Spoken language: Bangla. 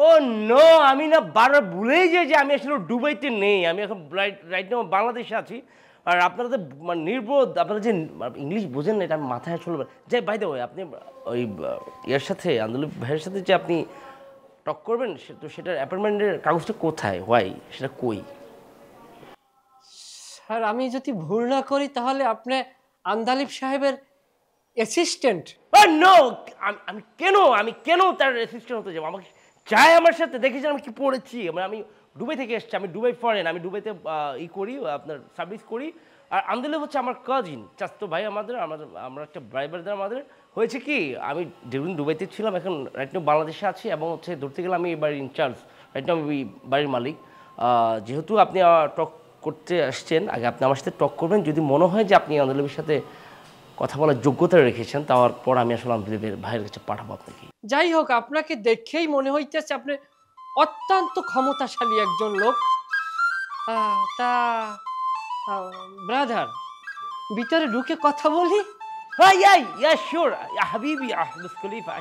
ও নো, আমি না বারবার ভুলেই যাই যে আমি আসলে দুবাইতে নেই, আমি এখন রাইট নাও বাংলাদেশে আছি। আর আপনারা তো মানে নির্বোধ, আপনারা যে ইংলিশ বোঝেন না, এটা মাথায় আসলে যাই। বাই দ্য ওয়ে, আপনি ওই ইয়ার সাথে আন্দোলন ভাইয়ের সাথে যে আপনি টক করবেন, তো সেটার অ্যাপয়েন্টমেন্টের কাগজটা কোথায়, হোয়াই, সেটা কই? স্যার আমি যদি ভুল না করি তাহলে আপনি আন্দালিব সাহেবের অ্যাসিস্ট্যান্ট। নো, আমি কেন তার অ্যাসিস্ট্যান্ট হতে যাবো? আমাকে চাই আমার সাথে, দেখেছেন আমি কি পড়েছি, মানে আমি দুবাই থেকে এসেছি, আমি দুবাই ফরেন, আমি দুবাইতে ই করি, আপনার সার্ভিস করি। আর আন্দোলন হচ্ছে আমার কাজিন, চাস্তো ভাই আমাদের, আমরা একটা ড্রাইভারদের আমাদের হয়েছে কি, আমি যেদিন দুবাইতে ছিলাম, এখন রাইট নাও বাংলাদেশে আছি, এবং হচ্ছে ধরতে গেলে আমি এই বাড়ির ইনচার্জ, রাইট নাও আমি বাড়ির মালিক। যেহেতু আপনি টক করতে আসছেন, আগে আপনি আমার সাথে টক করবেন, যদি মনে হয় যে আপনি আন্দোলনের সাথে কথা বলার যোগ্যতা রেখেছেন, তারপর আমি আসলে আন্দোলনের ভাইয়ের কাছে পাঠাবো আপনাকে। যাই হোক আপনাকে দেখেই মনে হইতেছে আপনি অত্যন্ত ক্ষমতাশালী একজন লোক। তা ব্রাদার ভিতরে ঢুকে কথা বলি। হ্যাঁ, ইয়া ইয়া শিওর, হাবিবি আহমদ খলিফা।